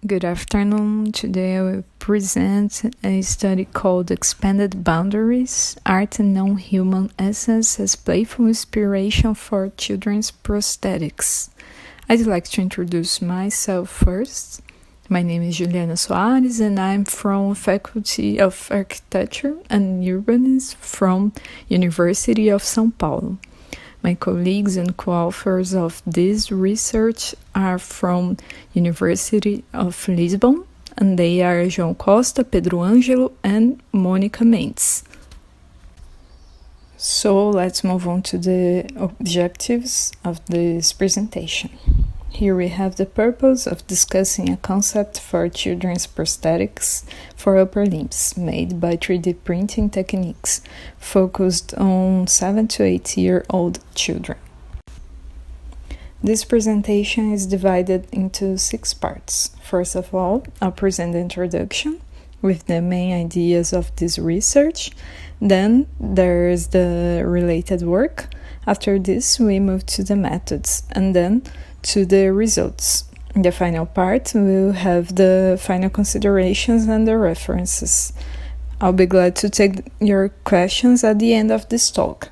Good afternoon. Today I will present a study called Expanded Boundaries, Art and Non-Human Essence as Playful Inspiration for Children's Prosthetics. I'd like to introduce myself first. My name is Juliana Soares and I'm from Faculty of Architecture and Urbanism from University of São Paulo. My colleagues and co-authors of this research are from University of Lisbon, and they are João Costa, Pedro, Ângelo, and Mónica, Mendes. So let's move on to the objectives of this presentation. Here we have the purpose of discussing a concept for children's prosthetics for upper limbs made by 3D printing techniques focused on 7 to 8-year-old children. This presentation is divided into 6 parts. First of all, I'll present the introduction with the main ideas of this research. Then there's the related work. After this, we move to the methods and then to the results. In the final part, we'll have the final considerations and the references. I'll be glad to take your questions at the end of this talk.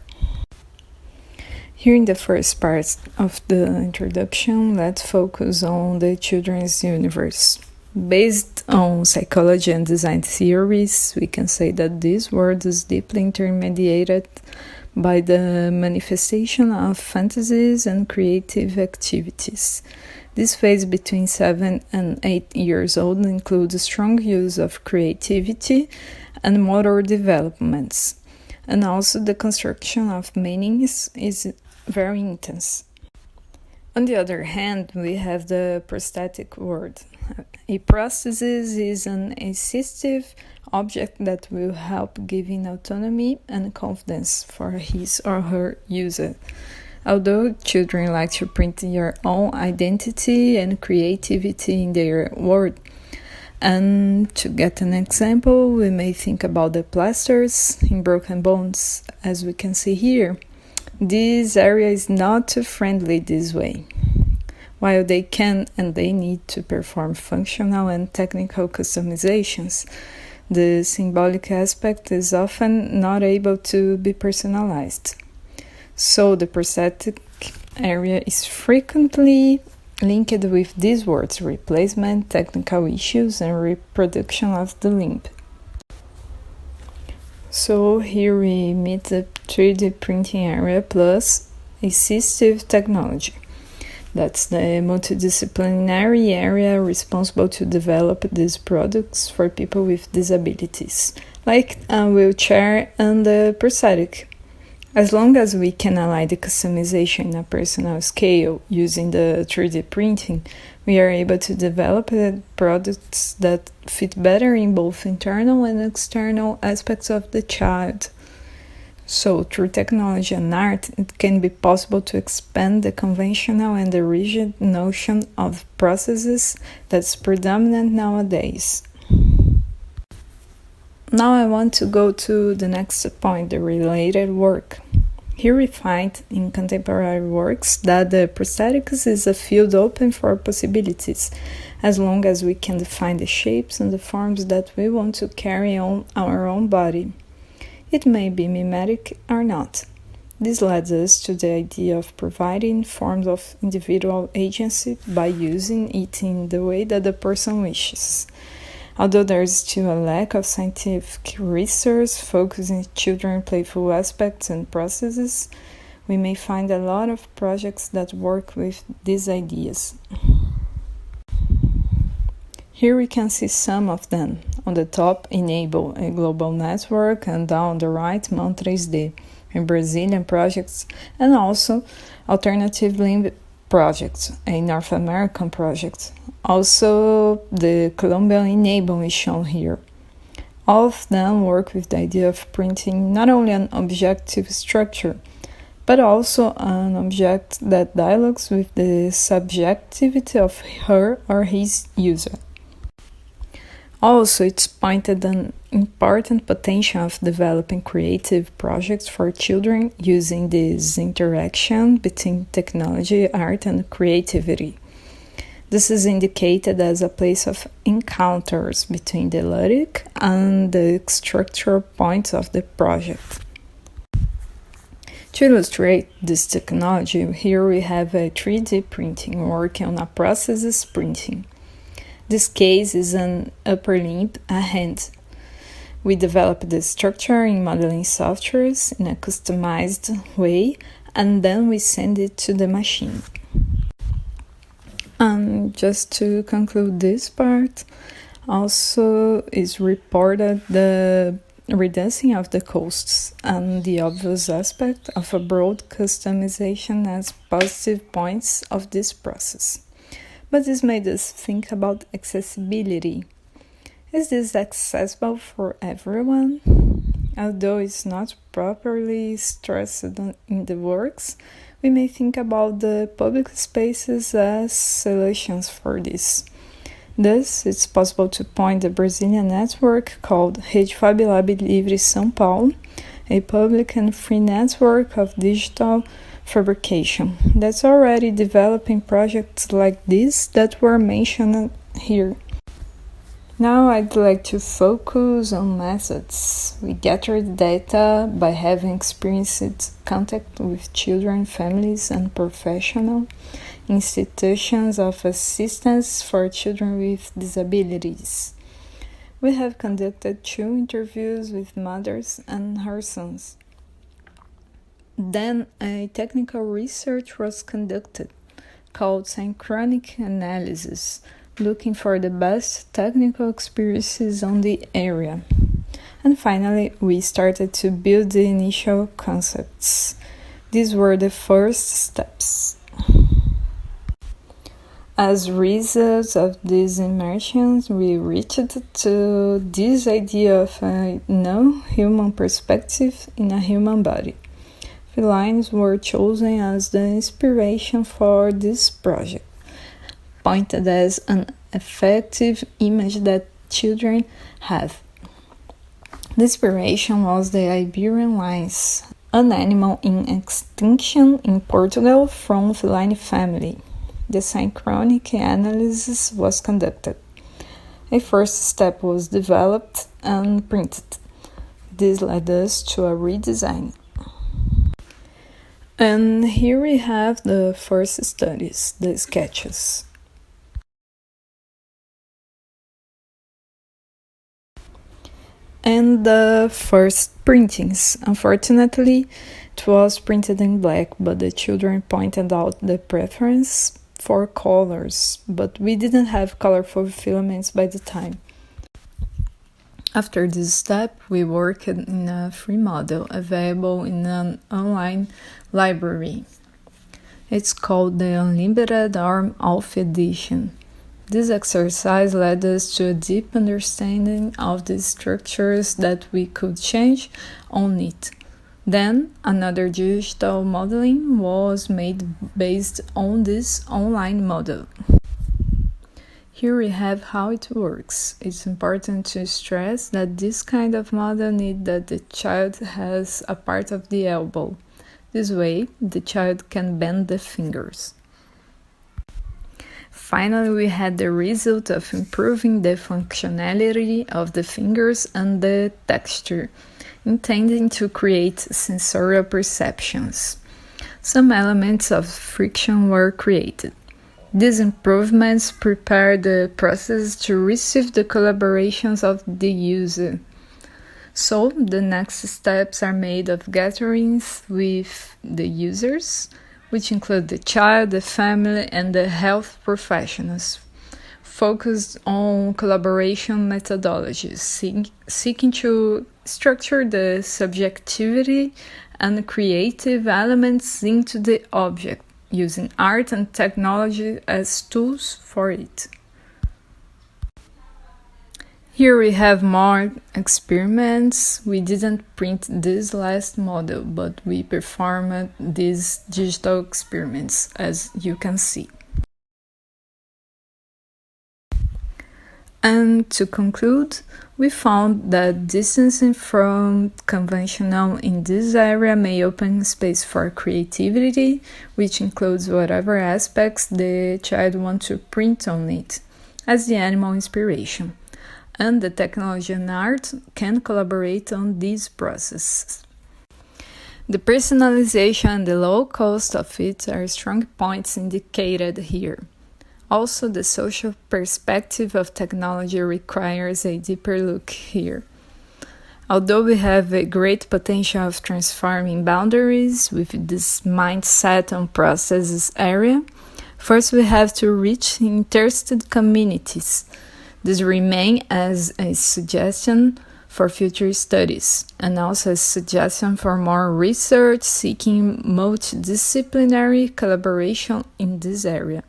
Here in the first part of the introduction, let's focus on the children's universe. Based on psychology and design theories, we can say that this world is deeply intermediated by the manifestation of fantasies and creative activities. This phase between 7 and 8 years old includes a strong use of creativity and motor developments, and also the construction of meanings is very intense. On the other hand, we have the prosthetic world. A prosthesis is an assistive object that will help giving autonomy and confidence for his or her user. Although children like to print their own identity and creativity in their world. And to get an example, we may think about the plasters in broken bones, as we can see here. This area is not too friendly this way. While they can and they need to perform functional and technical customizations, the symbolic aspect is often not able to be personalized. So the prosthetic area is frequently linked with these words: replacement, technical issues, and reproduction of the limb. So here we meet the 3D printing area plus assistive technology. That's the multidisciplinary area responsible to develop these products for people with disabilities, like a wheelchair and a prosthetic. As long as we can align the customization in a personal scale using the 3D printing, we are able to develop products that fit better in both internal and external aspects of the child. So, through technology and art, it can be possible to expand the conventional and the rigid notion of prosthesis that's predominant nowadays. Now I want to go to the next point, the related work. Here we find in contemporary works that the prosthetics is a field open for possibilities, as long as we can define the shapes and the forms that we want to carry on our own body. It may be mimetic or not. This leads us to the idea of providing forms of individual agency by using it in the way that the person wishes. Although there is still a lack of scientific research focusing children's playful aspects and processes, we may find a lot of projects that work with these ideas. Here we can see some of them. On the top, Enable, a global network, and down the right, Mão 3D, a Brazilian project, and also Alternative Limb Project, a North American project. Also, the Colombian Enable is shown here. All of them work with the idea of printing not only an objective structure, but also an object that dialogues with the subjectivity of her or his user. Also, it's pointed an important potential of developing creative projects for children using this interaction between technology, art, and creativity. This is indicated as a place of encounters between the Ludic and the structural points of the project. To illustrate this technology, here we have a 3D printing working on a prosthesis printing. This case is an upper limb, a hand. We develop the structure in modeling softwares in a customized way, and then we send it to the machine. And just to conclude this part, also is reported the reducing of the costs and the obvious aspect of a broad customization as positive points of this process. But this made us think about accessibility. Is this accessible for everyone? Although it's not properly stressed in the works, we may think about the public spaces as solutions for this. Thus, it's possible to point the Brazilian network called Rede Fablab Livre São Paulo, a public and free network of digital fabrication that's already developing projects like this that were mentioned here. Now I'd like to focus on methods. We gathered data by having experienced contact with children, families, and professional institutions of assistance for children with disabilities. We have conducted 2 interviews with mothers and her sons. Then a technical research was conducted called synchronic analysis, looking for the best technical experiences on the area. And finally, we started to build the initial concepts. These were the first steps. As a result of these immersions, we reached to this idea of a non-human perspective in a human body. Felines were chosen as the inspiration for this project, pointed as an effective image that children have. The inspiration was the Iberian lynx, an animal in extinction in Portugal from feline family. The synchronic analysis was conducted. A first step was developed and printed. This led us to a redesign. And here we have the first studies, the sketches. And the first printings. Unfortunately, it was printed in black, but the children pointed out the preference for colors, but we didn't have colorful filaments by the time. After this step, we worked in a free model available in an online library. It's called the Unlimited Arm Off Edition. This exercise led us to a deep understanding of the structures that we could change on it. Then, another digital modeling was made based on this online model. Here we have how it works. It's important to stress that this kind of model needs that the child has a part of the elbow. This way, the child can bend the fingers. Finally, we had the result of improving the functionality of the fingers and the texture, intending to create sensorial perceptions. Some elements of friction were created. These improvements prepare the process to receive the collaborations of the user. So, the next steps are made of gatherings with the users, which include the child, the family, and the health professionals, focused on collaboration methodologies, seeking to structure the subjectivity and creative elements into the object, using art and technology as tools for it. Here we have more experiments. We didn't print this last model, but we performed these digital experiments, as you can see. And to conclude, we found that distancing from conventional in this area may open space for creativity, which includes whatever aspects the child wants to print on it, as the animal inspiration. And the technology and art can collaborate on these processes. The personalization and the low cost of it are strong points indicated here. Also, the social perspective of technology requires a deeper look here. Although we have a great potential of transforming boundaries with this mindset on prosthesis area, first we have to reach interested communities. This remains as a suggestion for future studies, and also a suggestion for more research seeking multidisciplinary collaboration in this area.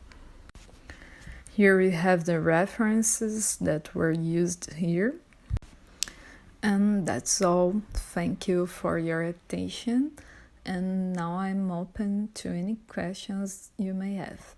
Here we have the references that were used here. And that's all. Thank you for your attention. And now I'm open to any questions you may have.